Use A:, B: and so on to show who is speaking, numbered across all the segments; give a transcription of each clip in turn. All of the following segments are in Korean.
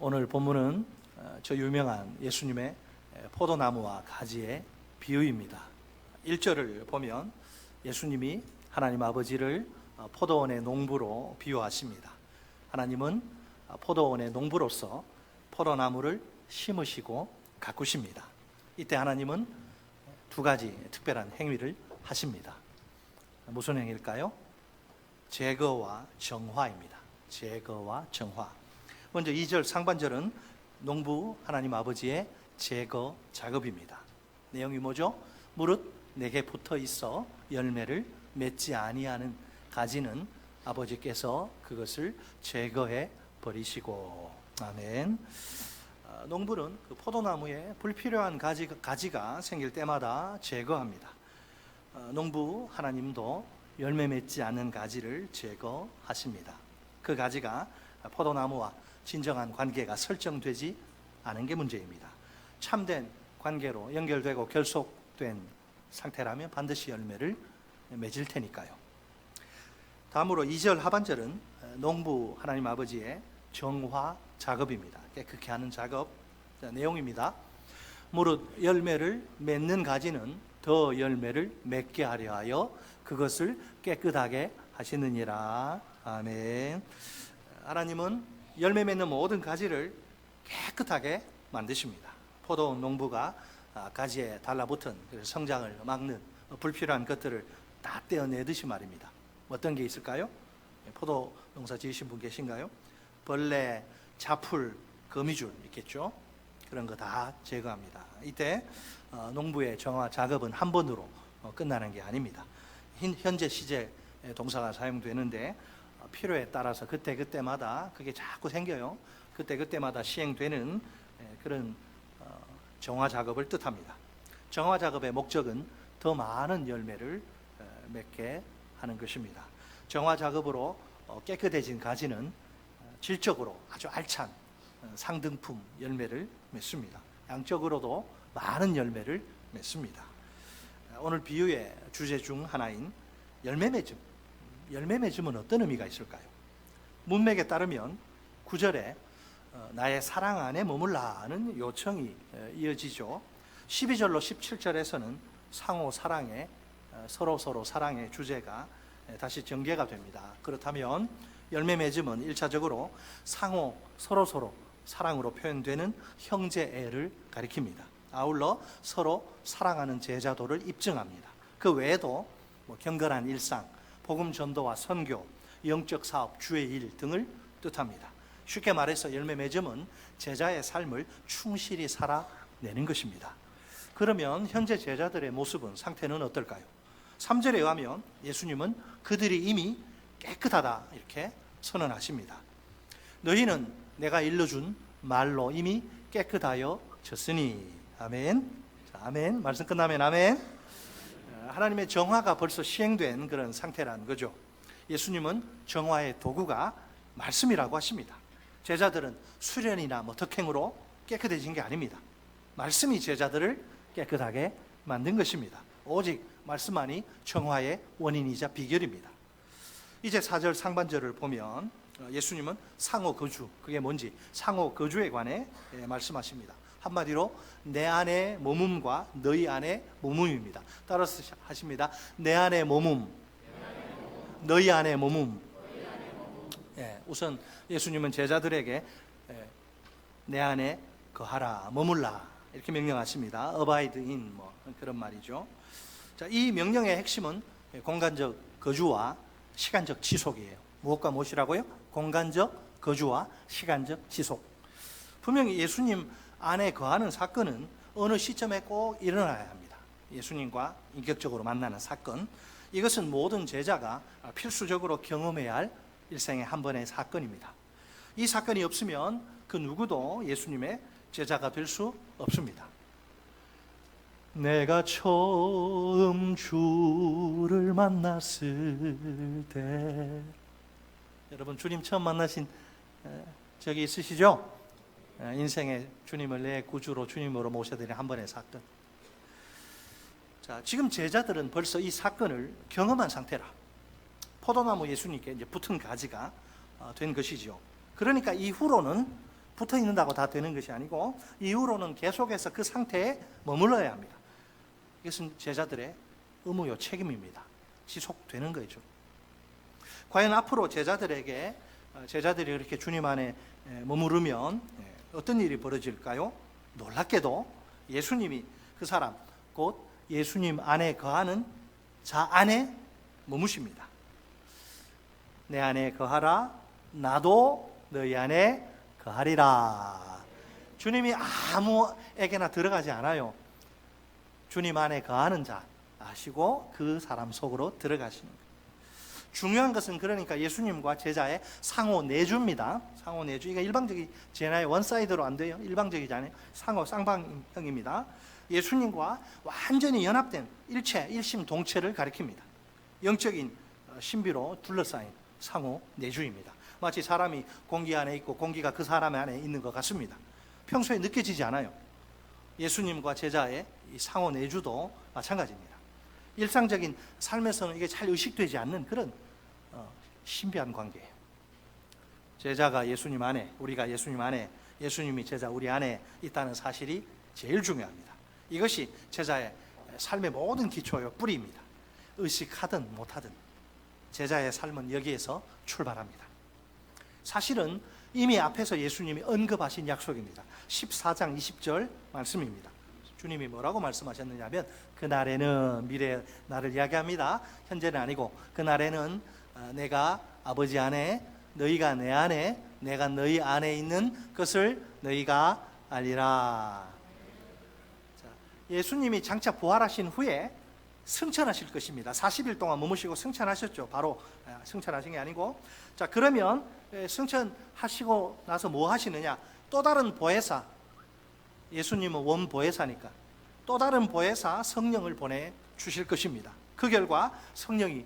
A: 오늘 본문은 저 유명한 예수님의 포도나무와 가지의 비유입니다. 1절을 보면 예수님이 하나님 아버지를 포도원의 농부로 비유하십니다. 하나님은 포도원의 농부로서 포도나무를 심으시고 가꾸십니다. 이때 하나님은 두 가지 특별한 행위를 하십니다. 무슨 행위일까요? 제거와 정화입니다. 제거와 정화. 먼저 2절 상반절은 농부 하나님 아버지의 제거 작업입니다. 내용이 뭐죠? 무릇 내게 붙어 있어 열매를 맺지 아니하는 가지는 아버지께서 그것을 제거해 버리시고. 아멘. 농부는 그 포도나무에 불필요한 가지가 생길 때마다 제거합니다. 농부 하나님도 열매 맺지 않는 가지를 제거하십니다. 그 가지가 포도나무와 진정한 관계가 설정되지 않은 게 문제입니다. 참된 관계로 연결되고 결속된 상태라면 반드시 열매를 맺을 테니까요. 다음으로 2절 하반절은 농부 하나님 아버지의 정화 작업입니다. 깨끗게 하는 작업. 내용입니다. 무릇 열매를 맺는 가지는 더 열매를 맺게 하려 하여 그것을 깨끗하게 하시느니라. 아멘. 하나님은 열매 맺는 모든 가지를 깨끗하게 만드십니다. 포도 농부가 가지에 달라붙은 성장을 막는 불필요한 것들을 다 떼어내듯이 말입니다. 어떤 게 있을까요? 포도 농사 지으신 분 계신가요? 벌레, 자풀, 거미줄 있겠죠? 그런 거 다 제거합니다. 이때 농부의 정화 작업은 한 번으로 끝나는 게 아닙니다. 현재 시제 동사가 사용되는데 필요에 따라서 그때마다 그게 자꾸 생겨요. 그때마다 시행되는 그런 정화 작업을 뜻합니다. 정화 작업의 목적은 더 많은 열매를 맺게 하는 것입니다. 정화 작업으로 깨끗해진 가지는 질적으로 아주 알찬 상등품 열매를 맺습니다. 양적으로도 많은 열매를 맺습니다. 오늘 비유의 주제 중 하나인 열매 맺음. 열매 맺음은 어떤 의미가 있을까요? 문맥에 따르면 9절에 나의 사랑 안에 머물라는 요청이 이어지죠. 12절로 17절에서는 상호 사랑의 서로 사랑의 주제가 다시 전개가 됩니다. 그렇다면 열매 맺음은 1차적으로 상호 서로 사랑으로 표현되는 형제애를 가리킵니다. 아울러 서로 사랑하는 제자도를 입증합니다. 그 외에도 경건한 일상, 복음 전도와 선교, 영적 사업, 주의 일 등을 뜻합니다. 쉽게 말해서 열매 맺음은 제자의 삶을 충실히 살아내는 것입니다. 그러면 현재 제자들의 모습은, 상태는 어떨까요? 3절에 의하면 예수님은 그들이 이미 깨끗하다 이렇게 선언하십니다. 너희는 내가 일러준 말로 이미 깨끗하여졌으니. 아멘. 아멘. 말씀 끝나면 아멘. 하나님의 정화가 벌써 시행된 그런 상태라는 거죠. 예수님은 정화의 도구가 말씀이라고 하십니다. 제자들은 수련이나 덕행으로 깨끗해진 게 아닙니다. 말씀이 제자들을 깨끗하게 만든 것입니다. 오직 말씀만이 정화의 원인이자 비결입니다. 이제 4절 상반절을 보면 예수님은 상호 거주, 그게 뭔지 상호 거주에 관해 말씀하십니다. 한마디로 내 안에 머뭅과 너희 안에 머뭅입니다. 따라서 하십니다. 내 안에 머뭅, 너희 안에 머뭅. 우선 예수님은 제자들에게 내 안에 거하라, 머물라 이렇게 명령하십니다. abide in 그런 말이죠. 자, 이 명령의 핵심은 공간적 거주와 시간적 지속이에요. 무엇과 무엇이라고요? 공간적 거주와 시간적 지속. 분명히 예수님 안에 거하는 사건은 어느 시점에 꼭 일어나야 합니다. 예수님과 인격적으로 만나는 사건. 이것은 모든 제자가 필수적으로 경험해야 할 일생의 한 번의 사건입니다. 이 사건이 없으면 그 누구도 예수님의 제자가 될 수 없습니다. 내가 처음 주를 만났을 때, 여러분 주님 처음 만나신 적이 있으시죠? 인생의 주님을 내 구주로 주님으로 모셔드린 한 번의 사건. 자, 지금 제자들은 벌써 이 사건을 경험한 상태라. 포도나무 예수님께 이제 붙은 가지가 된 것이죠. 그러니까 이후로는 붙어 있는다고 다 되는 것이 아니고 이후로는 계속해서 그 상태에 머물러야 합니다. 이것은 제자들의 의무요 책임입니다. 지속되는 거죠. 과연 앞으로 제자들이 그렇게 주님 안에 머무르면 어떤 일이 벌어질까요? 놀랍게도 예수님이 그 사람 곧 예수님 안에 거하는 자 안에 머무십니다. 내 안에 거하라 나도 너희 안에 거하리라. 주님이 아무에게나 들어가지 않아요. 주님 안에 거하는 자 아시고 그 사람 속으로 들어가시는 거예요. 중요한 것은 그러니까 예수님과 제자의 상호 내주입니다. 상호 내주. 이게 일방적이잖아요. 원사이드로 안 돼요. 일방적이지 않아요. 상호 쌍방형입니다. 예수님과 완전히 연합된 일체, 일심동체를 가리킵니다. 영적인 신비로 둘러싸인 상호 내주입니다. 마치 사람이 공기 안에 있고 공기가 그 사람 안에 있는 것 같습니다. 평소에 느껴지지 않아요. 예수님과 제자의 이 상호 내주도 마찬가지입니다. 일상적인 삶에서는 이게 잘 의식되지 않는 그런 신비한 관계예요. 제자가 예수님 안에, 우리가 예수님 안에, 예수님이 제자 우리 안에 있다는 사실이 제일 중요합니다. 이것이 제자의 삶의 모든 기초요, 뿌리입니다. 의식하든 못하든 제자의 삶은 여기에서 출발합니다. 사실은 이미 앞에서 예수님이 언급하신 약속입니다. 14장 20절 말씀입니다. 주님이 뭐라고 말씀하셨느냐 하면 그날에는, 미래 날을 이야기합니다. 현재는 아니고 그날에는 내가 아버지 안에, 너희가 내 안에, 내가 너희 안에 있는 것을 너희가 알리라. 자, 예수님이 장차 부활하신 후에 승천하실 것입니다. 40일 동안 머무시고 승천하셨죠. 바로 승천하신 게 아니고, 자, 그러면 승천하시고 나서 뭐 하시느냐? 또 다른 보혜사, 예수님은 원보혜사니까 또 다른 보혜사 성령을 보내주실 것입니다. 그 결과 성령이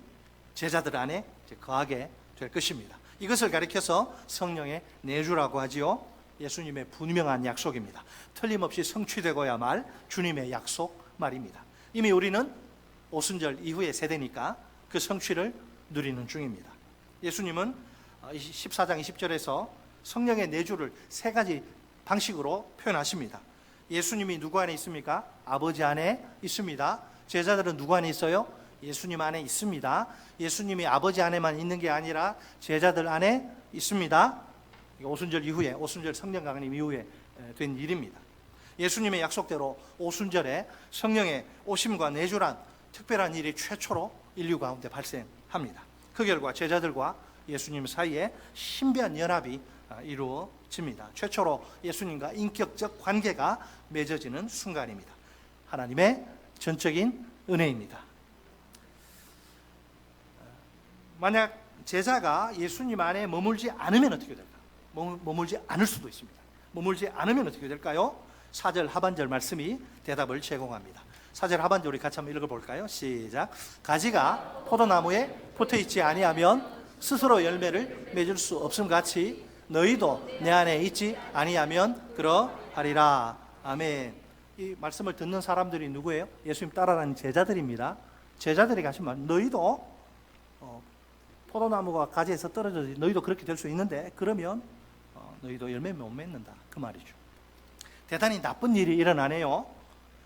A: 제자들 안에 거하게 될 것입니다. 이것을 가리켜서 성령의 내주라고 하지요. 예수님의 분명한 약속입니다. 틀림없이 성취되고야 말 주님의 약속 말입니다. 이미 우리는 오순절 이후의 세대니까 그 성취를 누리는 중입니다. 예수님은 14장 20절에서 성령의 내주를 세 가지 방식으로 표현하십니다. 예수님이 누구 안에 있습니까? 아버지 안에 있습니다. 제자들은 누구 안에 있어요? 예수님 안에 있습니다. 예수님이 아버지 안에만 있는 게 아니라 제자들 안에 있습니다. 오순절 이후에, 오순절 성령 강림 이후에 된 일입니다. 예수님의 약속대로 오순절에 성령의 오심과 내주란 특별한 일이 최초로 인류 가운데 발생합니다. 그 결과 제자들과 예수님 사이에 신비한 연합이 이루어집니다. 최초로 예수님과 인격적 관계가 맺어지는 순간입니다. 하나님의 전적인 은혜입니다. 만약 제자가 예수님 안에 머물지 않으면 어떻게 될까요? 머물지 않을 수도 있습니다. 머물지 않으면 어떻게 될까요? 4절 하반절 말씀이 대답을 제공합니다. 4절 하반절 우리 같이 한번 읽어볼까요? 시작. 가지가 포도나무에 붙어있지 아니하면 스스로 열매를 맺을 수 없음 같이 너희도 내 안에 있지 아니하면 그러하리라. 아멘. 이 말씀을 듣는 사람들이 누구예요? 예수님 따라가는 제자들입니다. 제자들이 가신 말, 너희도 포도나무가 가지에서 떨어져서 너희도 그렇게 될 수 있는데 그러면 너희도 열매 못 맺는다, 그 말이죠. 대단히 나쁜 일이 일어나네요.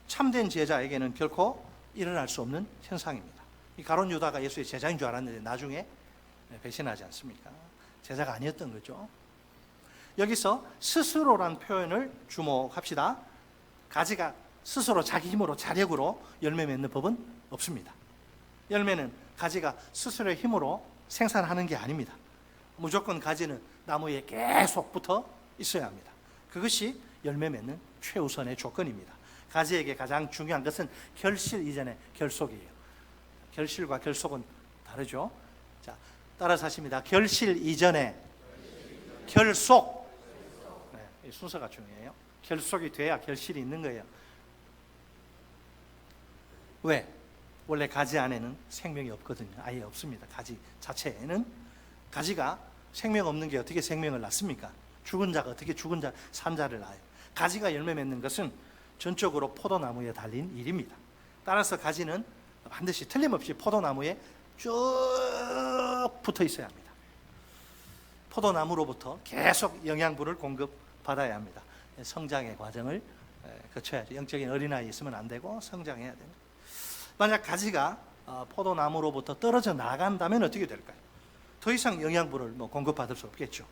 A: 참된 제자에게는 결코 일어날 수 없는 현상입니다. 이 가룟 유다가 예수의 제자인 줄 알았는데 나중에 배신하지 않습니까? 제자가 아니었던 거죠. 여기서 스스로란 표현을 주목합시다. 가지가 스스로 자기 힘으로, 자력으로 열매 맺는 법은 없습니다. 열매는 가지가 스스로의 힘으로 생산하는 게 아닙니다. 무조건 가지는 나무에 계속 붙어 있어야 합니다. 그것이 열매 맺는 최우선의 조건입니다. 가지에게 가장 중요한 것은 결실 이전의 결속이에요. 결실과 결속은 다르죠. 자, 따라서 하십니다. 결실 이전에 결속. 네, 이 순서가 중요해요. 결속이 돼야 결실이 있는 거예요. 왜? 원래 가지 안에는 생명이 없거든요. 아예 없습니다. 가지 자체에는. 가지가 생명 없는 게 어떻게 생명을 낳습니까? 죽은 자가 어떻게 죽은 자, 산 자를 낳아요? 가지가 열매 맺는 것은 전적으로 포도나무에 달린 일입니다. 따라서 가지는 반드시 틀림없이 포도나무에 쭉 붙어 있어야 합니다. 포도나무로부터 계속 영양분을 받아야 합니다. 성장의 과정을 거쳐야죠. 영적인 어린아이 있으면 안 되고 성장해야 됩니다. 만약 가지가 포도나무로부터 떨어져 나간다면 어떻게 될까요? 더 이상 영양분을 공급받을 수 없겠죠.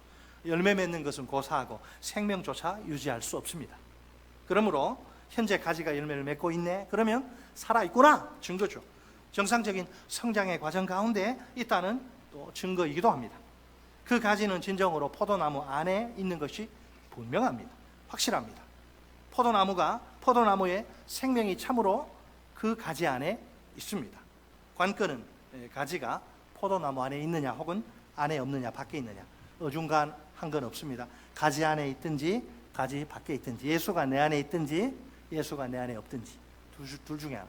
A: 열매 맺는 것은 고사하고 생명조차 유지할 수 없습니다. 그러므로 현재 가지가 열매를 맺고 있네, 그러면 살아있구나, 증거죠. 정상적인 성장의 과정 가운데 있다는 또 증거이기도 합니다. 그 가지는 진정으로 포도나무 안에 있는 것이 분명합니다. 확실합니다. 포도나무의 생명이 참으로 그 가지 안에 있습니다. 관건은 가지가 포도나무 안에 있느냐 혹은 안에 없느냐, 밖에 있느냐, 어중간한 건 없습니다. 가지 안에 있든지 가지 밖에 있든지, 예수가 내 안에 있든지 예수가 내 안에 없든지, 둘 중에 하나.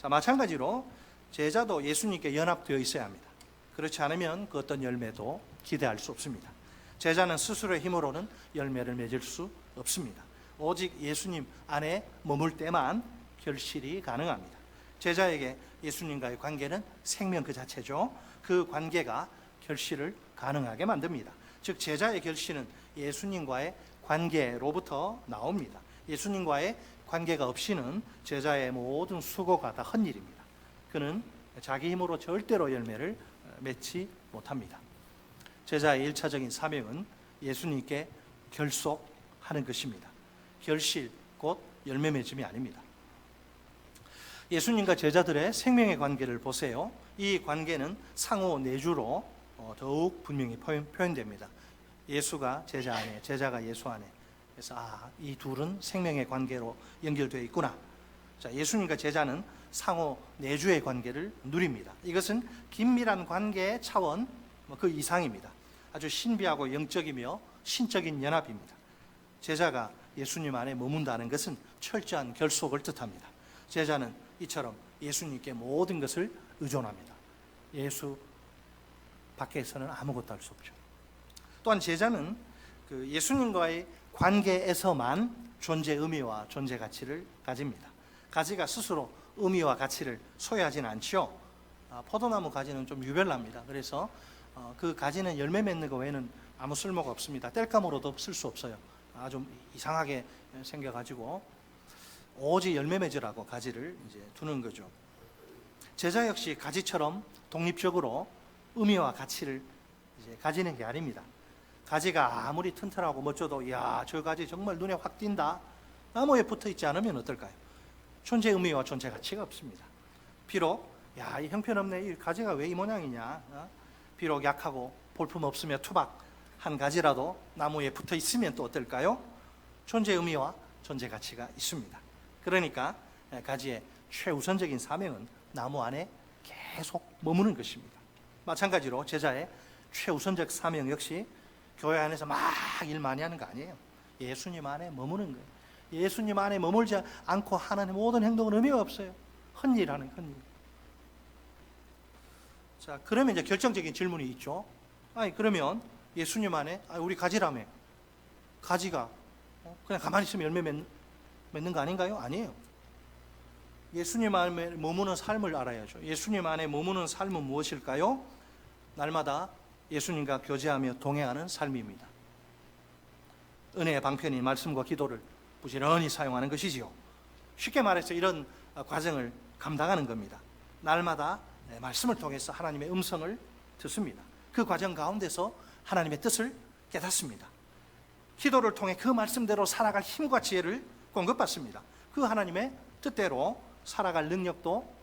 A: 자, 마찬가지로 제자도 예수님께 연합되어 있어야 합니다. 그렇지 않으면 그 어떤 열매도 기대할 수 없습니다. 제자는 스스로의 힘으로는 열매를 맺을 수 없습니다. 오직 예수님 안에 머물 때만 결실이 가능합니다. 제자에게 예수님과의 관계는 생명 그 자체죠. 그 관계가 결실을 가능하게 만듭니다. 즉 제자의 결실은 예수님과의 관계로부터 나옵니다. 예수님과의 관계가 없이는 제자의 모든 수고가 다 헛일입니다. 그는 자기 힘으로 절대로 열매를 맺지 못합니다. 제자의 1차적인 사명은 예수님께 결속하는 것입니다. 결실, 곧 열매 맺음이 아닙니다. 예수님과 제자들의 생명의 관계를 보세요. 이 관계는 상호 내주로 더욱 분명히 표현됩니다. 예수가 제자 안에, 제자가 예수 안에. 그래서 이 둘은 생명의 관계로 연결되어 있구나. 자, 예수님과 제자는 상호 내주의 관계를 누립니다. 이것은 긴밀한 관계의 차원 그 이상입니다. 아주 신비하고 영적이며 신적인 연합입니다. 제자가 예수님 안에 머문다는 것은 철저한 결속을 뜻합니다. 제자는 이처럼 예수님께 모든 것을 의존합니다. 예수 밖에서는 아무것도 할 수 없죠. 또한 제자는 그 예수님과의 관계에서만 존재 의미와 존재 가치를 가집니다. 가지가 스스로 의미와 가치를 소유하지는 않죠. 포도나무 가지는 좀 유별납니다. 그래서 그 가지는 열매 맺는 거 외에는 아무 쓸모가 없습니다. 땔감으로도 쓸 수 없어요. 좀 이상하게 생겨가지고 오직 열매 맺으라고 가지를 이제 두는 거죠. 제자 역시 가지처럼 독립적으로 의미와 가치를 이제 가지는 게 아닙니다. 가지가 아무리 튼튼하고 멋져도 저 가지 정말 눈에 확 띈다. 나무에 붙어 있지 않으면 어떨까요? 존재 의미와 존재 가치가 없습니다. 비록 이 형편없네, 이 가지가 왜 이 모양이냐, 비록 약하고 볼품 없으며 투박한 가지라도 나무에 붙어 있으면 또 어떨까요? 존재 의미와 존재 가치가 있습니다. 그러니까 가지의 최우선적인 사명은 나무 안에 계속 머무는 것입니다. 마찬가지로 제자의 최우선적 사명 역시 교회 안에서 막 일 많이 하는 거 아니에요. 예수님 안에 머무는 거예요. 예수님 안에 머물지 않고 하는 모든 행동은 의미가 없어요. 헛일하는 헛일. 자, 그러면 이제 결정적인 질문이 있죠. 그러면 예수님 안에 우리 가지라며, 가지가 그냥 가만히 있으면 열매 맺는 거 아닌가요? 아니에요. 예수님 안에 머무는 삶을 알아야죠. 예수님 안에 머무는 삶은 무엇일까요? 날마다 예수님과 교제하며 동행하는 삶입니다. 은혜의 방편인 말씀과 기도를 부지런히 사용하는 것이지요. 쉽게 말해서 이런 과정을 감당하는 겁니다. 날마다 말씀을 통해서 하나님의 음성을 듣습니다. 그 과정 가운데서 하나님의 뜻을 깨닫습니다. 기도를 통해 그 말씀대로 살아갈 힘과 지혜를 공급받습니다. 그 하나님의 뜻대로 살아갈 능력도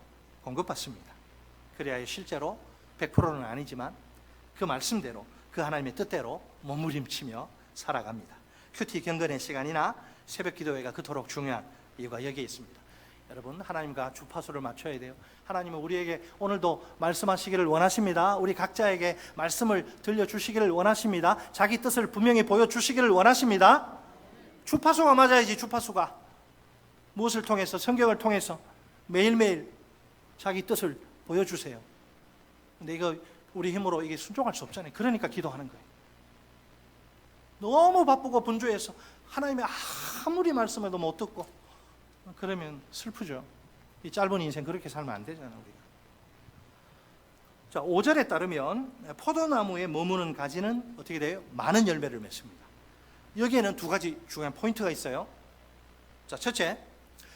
A: 공급받습니다. 그래야 실제로 100%는 아니지만 그 말씀대로, 그 하나님의 뜻대로 몸부림치며 살아갑니다. 큐티 경건의 시간이나 새벽 기도회가 그토록 중요한 이유가 여기에 있습니다. 여러분, 하나님과 주파수를 맞춰야 돼요. 하나님은 우리에게 오늘도 말씀하시기를 원하십니다. 우리 각자에게 말씀을 들려주시기를 원하십니다. 자기 뜻을 분명히 보여주시기를 원하십니다. 주파수가 맞아야지. 주파수가 무엇을 통해서, 성경을 통해서 매일매일 자기 뜻을 보여주세요. 근데 이거 우리 힘으로 이게 순종할 수 없잖아요. 그러니까 기도하는 거예요. 너무 바쁘고 분주해서 하나님의 아무리 말씀해도 못 듣고 그러면 슬프죠. 이 짧은 인생 그렇게 살면 안 되잖아요. 우리가. 자, 5절에 따르면 포도나무에 머무는 가지는 어떻게 돼요? 많은 열매를 맺습니다. 여기에는 두 가지 중요한 포인트가 있어요. 자, 첫째,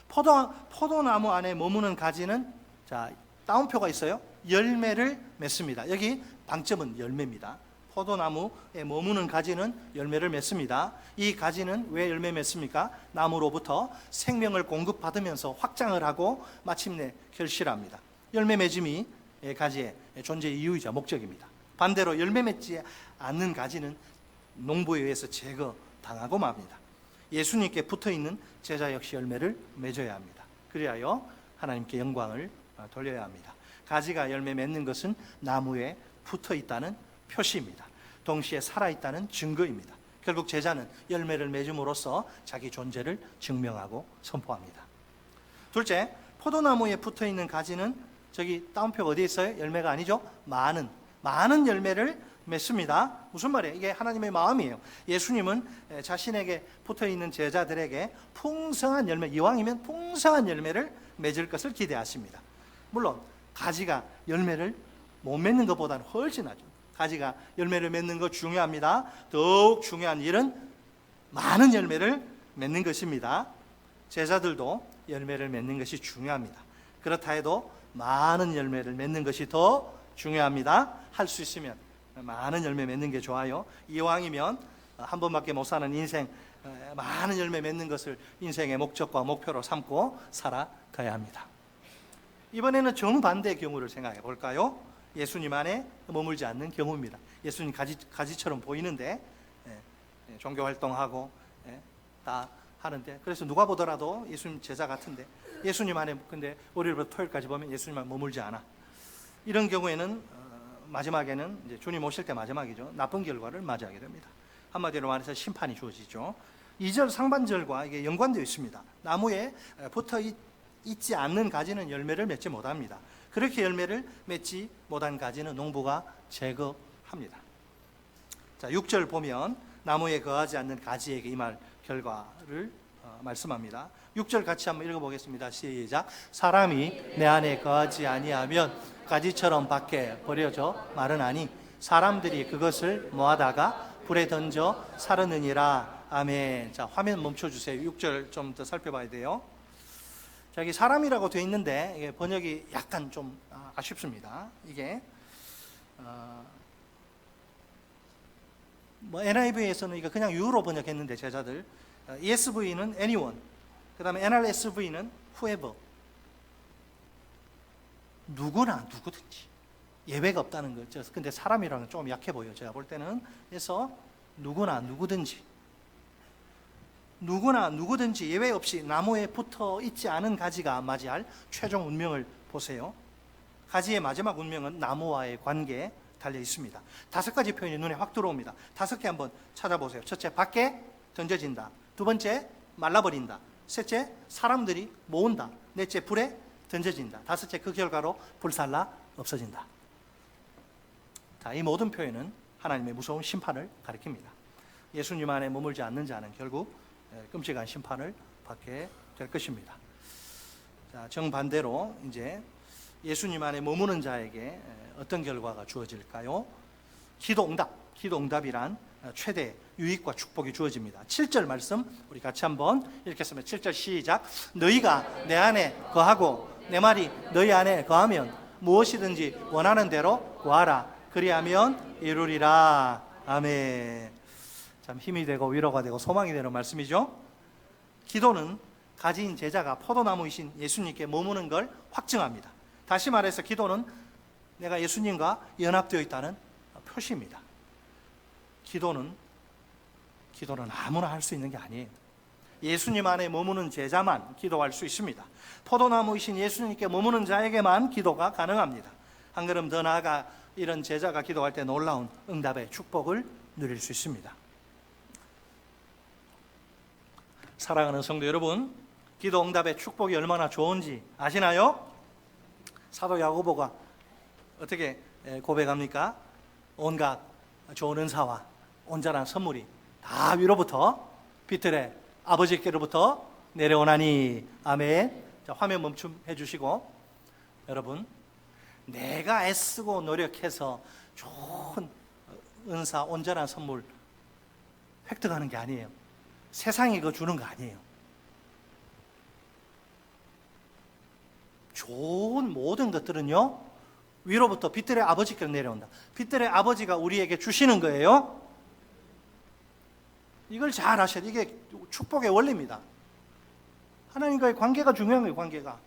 A: 포도나무 안에 머무는 가지는, 자, 따옴표가 있어요. 열매를 맺습니다. 여기 방점은 열매입니다. 포도나무에 머무는 가지는 열매를 맺습니다. 이 가지는 왜 열매 맺습니까? 나무로부터 생명을 공급받으면서 확장을 하고 마침내 결실합니다. 열매 맺음이 가지의 존재 이유이자 목적입니다. 반대로 열매 맺지 않는 가지는 농부에 의해서 제거당하고 맙니다. 예수님께 붙어있는 제자 역시 열매를 맺어야 합니다. 그리하여 하나님께 영광을 돌려야 합니다. 가지가 열매 맺는 것은 나무에 붙어있다는 표시입니다. 동시에 살아있다는 증거입니다. 결국 제자는 열매를 맺음으로써 자기 존재를 증명하고 선포합니다. 둘째, 포도나무에 붙어있는 가지는, 저기 따옴표가 어디에 있어요? 열매가 아니죠? 많은 열매를 맺습니다. 무슨 말이에요? 이게 하나님의 마음이에요. 예수님은 자신에게 붙어있는 제자들에게 풍성한 열매, 이왕이면 풍성한 열매를 맺을 것을 기대하십니다. 물론 가지가 열매를 못 맺는 것보다는 훨씬 낫죠. 가지가 열매를 맺는 것 중요합니다. 더욱 중요한 일은 많은 열매를 맺는 것입니다. 제자들도 열매를 맺는 것이 중요합니다. 그렇다 해도 많은 열매를 맺는 것이 더 중요합니다. 할 수 있으면 많은 열매 맺는 게 좋아요. 이왕이면 한 번밖에 못 사는 인생, 많은 열매 맺는 것을 인생의 목적과 목표로 삼고 살아가야 합니다. 이번에는 정반대의 경우를 생각해 볼까요? 예수님 안에 머물지 않는 경우입니다. 예수님 가지처럼 보이는데 종교 활동하고 다 하는데, 그래서 누가 보더라도 예수님 제자 같은데 예수님 안에, 근데 월요일부터 토요일까지 보면 예수님 안에 머물지 않아. 이런 경우에는 마지막에는 이제 주님 오실 때 마지막이죠. 나쁜 결과를 맞이하게 됩니다. 한마디로 말해서 심판이 주어지죠. 2절 상반절과 이게 연관되어 있습니다. 나무에 붙어 있지 않는 가지는 열매를 맺지 못합니다. 그렇게 열매를 맺지 못한 가지는 농부가 제거합니다. 자, 6절 보면 나무에 거하지 않는 가지에게 임할 결과를 말씀합니다. 6절 같이 한번 읽어보겠습니다. 시작. 사람이 내 안에 거하지 아니하면 가지처럼 밖에 버려져 마르나니 사람들이 그것을 모아다가 불에 던져 사르느니라. 아멘. 자, 화면 멈춰주세요. 6절 좀 더 살펴봐야 돼요. 자, 여기 사람이라고 되어 있는데 이게 번역이 약간 좀 아쉽습니다. 이게 NIV에서는 이거 그냥 유로 번역했는데 제자들, ESV는 anyone, 그 다음에 NRSV는 whoever, 누구나 누구든지 예외가 없다는 거죠. 근데 사람이라는 좀 약해 보여요. 제가 볼 때는. 그래서 누구나 누구든지 예외 없이 나무에 붙어 있지 않은 가지가 맞이할 최종 운명을 보세요. 가지의 마지막 운명은 나무와의 관계에 달려 있습니다. 5가지 표현이 눈에 확 들어옵니다. 5개 한번 찾아보세요. 첫째, 밖에 던져진다. 두 번째, 말라버린다. 셋째, 사람들이 모은다. 넷째, 불에 던져진다. 다섯째, 그 결과로 불살라 없어진다. 자, 이 모든 표현은 하나님의 무서운 심판을 가리킵니다. 예수님 안에 머물지 않는 자는 결국 끔찍한 심판을 받게 될 것입니다. 자, 정반대로 이제 예수님 안에 머무는 자에게 어떤 결과가 주어질까요? 기도응답이란 최대 유익과 축복이 주어집니다. 7절 말씀 우리 같이 한번 읽겠습니다. 7절 시작. 너희가 내 안에 거하고 내 말이 너희 안에 거하면 무엇이든지 원하는 대로 구하라. 그리하면 이루리라. 아멘. 참 힘이 되고 위로가 되고 소망이 되는 말씀이죠. 기도는 가진 제자가 포도나무이신 예수님께 머무는 걸 확증합니다. 다시 말해서 기도는 내가 예수님과 연합되어 있다는 표시입니다. 기도는 아무나 할 수 있는 게 아니에요. 예수님 안에 머무는 제자만 기도할 수 있습니다. 포도나무이신 예수님께 머무는 자에게만 기도가 가능합니다. 한 걸음 더 나아가 이런 제자가 기도할 때 놀라운 응답의 축복을 누릴 수 있습니다. 사랑하는 성도 여러분, 기도 응답의 축복이 얼마나 좋은지 아시나요? 사도 야고보가 어떻게 고백합니까? 온갖 좋은 은사와 온전한 선물이 다 위로부터 빛들의 아버지께로부터 내려오나니. 아멘. 자, 화면 멈춤해 주시고, 여러분, 내가 애쓰고 노력해서 좋은 은사, 온전한 선물 획득하는 게 아니에요. 세상이 그거 주는 거 아니에요. 좋은 모든 것들은요, 위로부터 빛들의 아버지께로 내려온다. 빛들의 아버지가 우리에게 주시는 거예요. 이걸 잘 아셔야 돼요. 이게 축복의 원리입니다. 하나님과의 관계가 중요한 거예요. 관계가.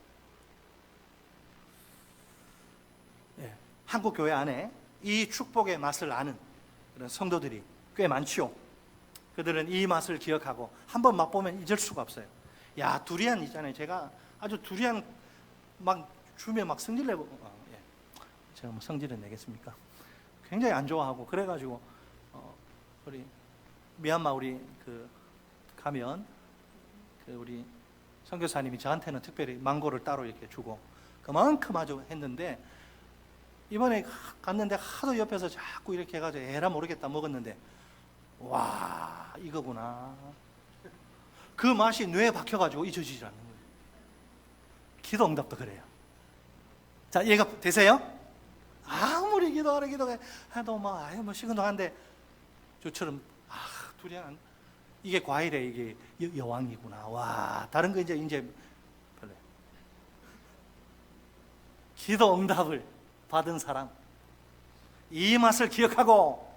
A: 한국 교회 안에 이 축복의 맛을 아는 그런 성도들이 꽤 많지요. 그들은 이 맛을 기억하고 한번 맛보면 잊을 수가 없어요. 야, 두리안 있잖아요. 제가 아주 두리안 막 주면 막 성질 내고, 제가 뭐 성질을 내겠습니까? 굉장히 안 좋아하고, 그래가지고 우리 미얀마 우리 가면 우리 선교사님이 저한테는 특별히 망고를 따로 이렇게 주고 그만큼 아주 했는데, 이번에 갔는데 하도 옆에서 자꾸 이렇게 해가지고 에라 모르겠다 먹었는데, 와, 이거구나. 그 맛이 뇌에 박혀가지고 잊어지지 않는 거예요. 기도 응답도 그래요. 자, 이해가 되세요? 아무리 기도해도 뭐 시큰둥한데, 저처럼 두리안 이게 과일에 이게 여왕이구나. 와, 다른 거 이제 별로예요. 기도 응답을 받은 사람, 이 맛을 기억하고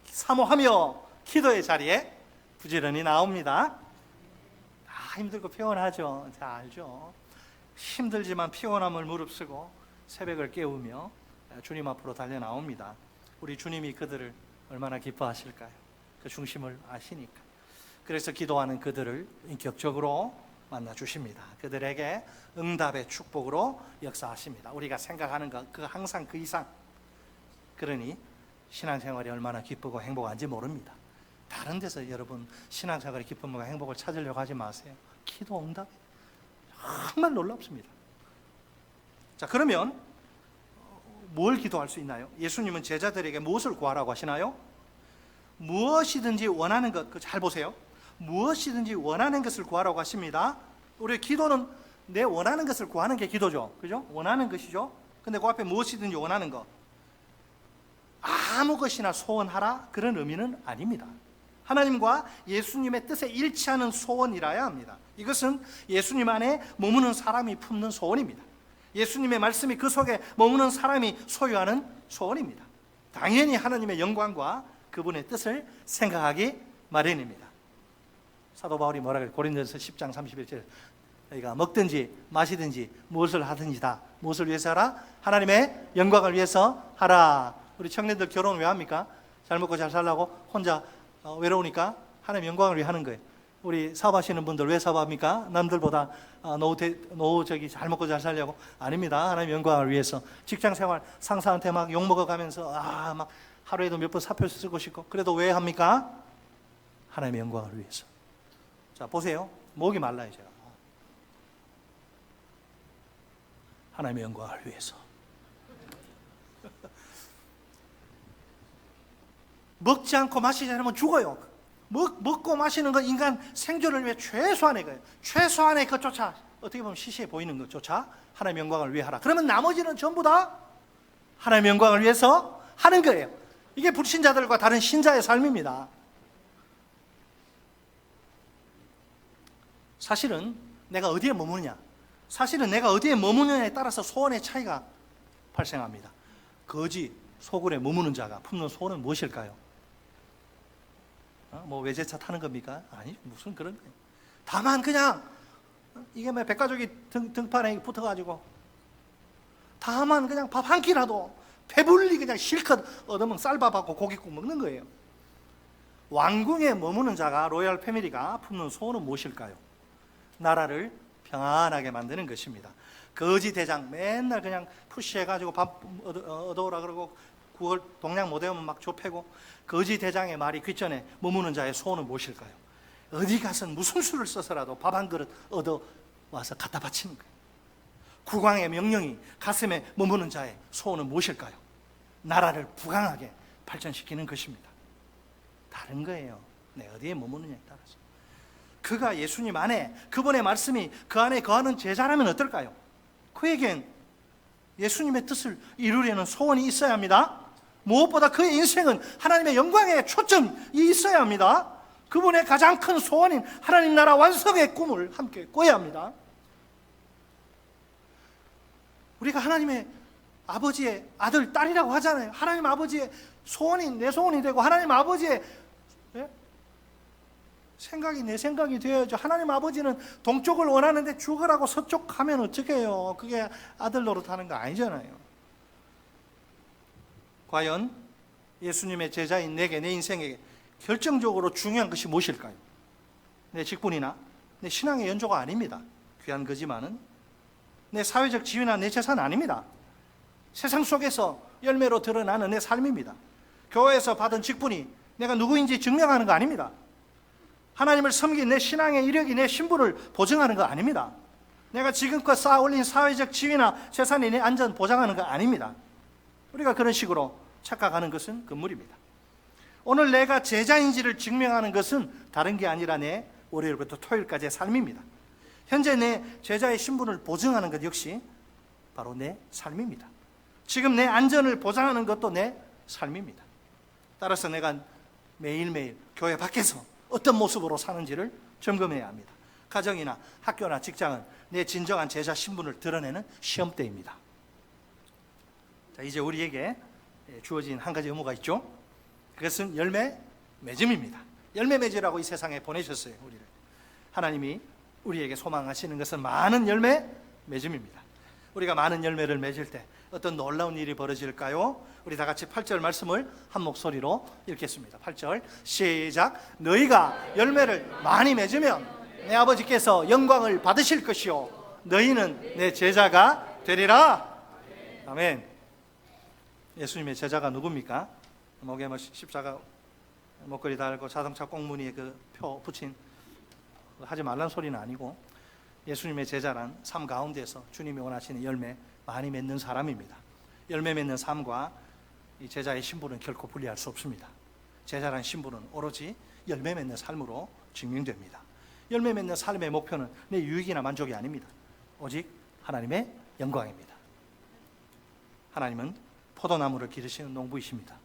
A: 사모하며 기도의 자리에 부지런히 나옵니다. 다 힘들고 피곤하죠. 다 알죠. 힘들지만 피곤함을 무릅쓰고 새벽을 깨우며 주님 앞으로 달려 나옵니다. 우리 주님이 그들을 얼마나 기뻐하실까요? 그 중심을 아시니까. 그래서 기도하는 그들을 인격적으로 만나 주십니다. 그들에게 응답의 축복으로 역사하십니다. 우리가 생각하는 것, 항상 그 이상. 그러니 신앙생활이 얼마나 기쁘고 행복한지 모릅니다. 다른 데서 여러분 신앙생활의 기쁨과 행복을 찾으려고 하지 마세요. 기도 응답 정말 놀랍습니다. 자, 그러면 뭘 기도할 수 있나요? 예수님은 제자들에게 무엇을 구하라고 하시나요? 무엇이든지 원하는 것, 잘 보세요. 무엇이든지 원하는 것을 구하라고 하십니다. 우리 기도는 내 원하는 것을 구하는 게 기도죠. 그죠? 원하는 것이죠. 근데 그 앞에 무엇이든지 원하는 것, 아무 것이나 소원하라, 그런 의미는 아닙니다. 하나님과 예수님의 뜻에 일치하는 소원이라야 합니다. 이것은 예수님 안에 머무는 사람이 품는 소원입니다. 예수님의 말씀이 그 속에 머무는 사람이 소유하는 소원입니다. 당연히 하나님의 영광과 그분의 뜻을 생각하기 마련입니다. 사도 바울이 뭐라고 해요? 고린도전서 10장 31절, 너희가 먹든지 마시든지 무엇을 하든지 다 무엇을 위해서 하라? 하나님의 영광을 위해서 하라. 우리 청년들 결혼 왜 합니까? 잘 먹고 잘 살라고? 혼자 외로우니까 하나님의 영광을 위해 하는 거예요. 우리 사업하시는 분들 왜 사업합니까? 남들보다 노후 잘 먹고 잘 살려고? 아닙니다. 하나님의 영광을 위해서. 직장생활 상사한테 막 욕먹어가면서 막 하루에도 몇 번 사표 쓰고 싶고, 그래도 왜 합니까? 하나님의 영광을 위해서. 자, 보세요. 목이 말라요, 제가. 하나님의 영광을 위해서. 먹지 않고 마시지 않으면 죽어요. 먹고 마시는 건 인간 생존을 위해 최소한의 거예요. 최소한의 것조차, 어떻게 보면 시시해 보이는 것조차 하나님의 영광을 위해 하라. 그러면 나머지는 전부 다 하나님의 영광을 위해서 하는 거예요. 이게 불신자들과 다른 신자의 삶입니다. 사실은 내가 어디에 머무느냐, 사실은 내가 어디에 머무느냐에 따라서 소원의 차이가 발생합니다. 거지 소굴에 머무는 자가 품는 소원은 무엇일까요? 뭐 외제차 타는 겁니까? 아니, 무슨 그런 거예요. 다만 그냥 이게 뭐 백가족이 등판에 붙어가지고 다만 그냥 밥 한 끼라도 배불리 그냥 실컷 얻으면 쌀밥하고 고깃국 먹는 거예요. 왕궁에 머무는 자가, 로얄 패밀리가 품는 소원은 무엇일까요? 나라를 평안하게 만드는 것입니다. 거지 대장 맨날 그냥 푸시해가지고 밥 얻어오라 그러고, 그걸 동양 못 외우면 막 좁히고, 거지 대장의 말이 귓전에 머무는 자의 소원은 무엇일까요? 어디 가선 무슨 수를 써서라도 밥 한 그릇 얻어와서 갖다 바치는 거예요. 국왕의 명령이 가슴에 머무는 자의 소원은 무엇일까요? 나라를 부강하게 발전시키는 것입니다. 다른 거예요. 내 어디에 머무느냐에 따라서. 그가 예수님 안에, 그분의 말씀이 그 안에 거하는 제자라면 어떨까요? 그에겐 예수님의 뜻을 이루려는 소원이 있어야 합니다. 무엇보다 그의 인생은 하나님의 영광에 초점이 있어야 합니다. 그분의 가장 큰 소원인 하나님 나라 완성의 꿈을 함께 꿔야 합니다. 우리가 하나님의 아버지의 아들, 딸이라고 하잖아요. 하나님 아버지의 소원이 내 소원이 되고 하나님 아버지의 생각이 내 생각이 되어야죠. 하나님 아버지는 동쪽을 원하는데 죽으라고 서쪽 가면 어떡해요? 그게 아들 노릇하는 거 아니잖아요. 과연 예수님의 제자인 내게, 내 인생에게 결정적으로 중요한 것이 무엇일까요? 내 직분이나 내 신앙의 연조가 아닙니다. 귀한 거지만은 내 사회적 지위나 내 재산 아닙니다. 세상 속에서 열매로 드러나는 내 삶입니다. 교회에서 받은 직분이 내가 누구인지 증명하는 거 아닙니다. 하나님을 섬긴 내 신앙의 이력이 내 신분을 보증하는 거 아닙니다. 내가 지금껏 쌓아 올린 사회적 지위나 재산이 내 안전 보장하는 거 아닙니다. 우리가 그런 식으로 착각하는 것은 금물입니다. 오늘 내가 제자인지를 증명하는 것은 다른 게 아니라 내 월요일부터 토요일까지의 삶입니다. 현재 내 제자의 신분을 보증하는 것 역시 바로 내 삶입니다. 지금 내 안전을 보장하는 것도 내 삶입니다. 따라서 내가 매일매일 교회 밖에서 어떤 모습으로 사는지를 점검해야 합니다. 가정이나 학교나 직장은 내 진정한 제자 신분을 드러내는 시험대입니다. 자, 이제 우리에게 주어진 한 가지 의무가 있죠. 그것은 열매 맺음입니다. 열매 맺으라고 이 세상에 보내셨어요. 우리를. 하나님이 우리에게 소망하시는 것은 많은 열매 맺음입니다. 우리가 많은 열매를 맺을 때 어떤 놀라운 일이 벌어질까요? 우리 다 같이 8절 말씀을 한 목소리로 읽겠습니다. 8절 시작. 너희가 열매를 많이 맺으면 내 아버지께서 영광을 받으실 것이요 너희는 내 제자가 되리라. 아멘. 예수님의 제자가 누굽니까? 목에 십자가 목걸이 달고 자동차 꽁무니에 그 표 붙인 하지 말란 소리는 아니고 예수님의 제자란 삶 가운데서 주님이 원하시는 열매 많이 맺는 사람입니다. 열매 맺는 삶과 이 제자의 신분은 결코 분리할 수 없습니다. 제자란 신분은 오로지 열매 맺는 삶으로 증명됩니다. 열매 맺는 삶의 목표는 내 유익이나 만족이 아닙니다. 오직 하나님의 영광입니다. 하나님은 포도나무를 기르시는 농부이십니다.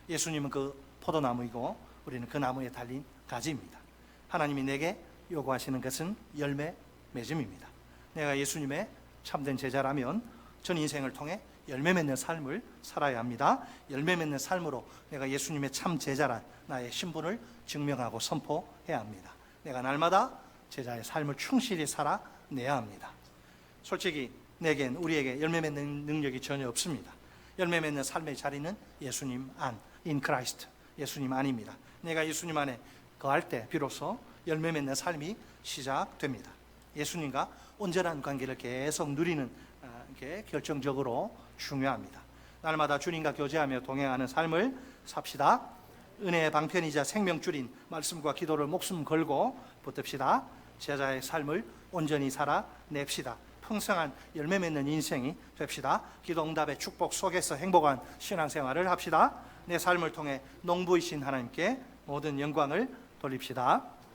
A: 예수님은 그 포도나무이고 우리는 그 나무에 달린 가지입니다. 하나님이 내게 요구하시는 것은 열매 맺음입니다. 내가 예수님의 참된 제자라면 전 인생을 통해 열매 맺는 삶을 살아야 합니다. 열매 맺는 삶으로 내가 예수님의 참 제자란 나의 신분을 증명하고 선포해야 합니다. 내가 날마다 제자의 삶을 충실히 살아내야 합니다. 솔직히 내겐 우리에게 열매 맺는 능력이 전혀 없습니다. 열매 맺는 삶의 자리는 예수님 안, in Christ, 예수님 안입니다. 내가 예수님 안에 거할 때 비로소 열매 맺는 삶이 시작됩니다. 예수님과 온전한 관계를 계속 누리는 게 결정적으로 중요합니다. 날마다 주님과 교제하며 동행하는 삶을 삽시다. 은혜의 방편이자 생명줄인 말씀과 기도를 목숨 걸고 붙듭시다. 제자의 삶을 온전히 살아냅시다. 풍성한 열매 맺는 인생이 됩시다. 기도 응답의 축복 속에서 행복한 신앙생활을 합시다. 내 삶을 통해 농부이신 하나님께 모든 영광을 돌립시다.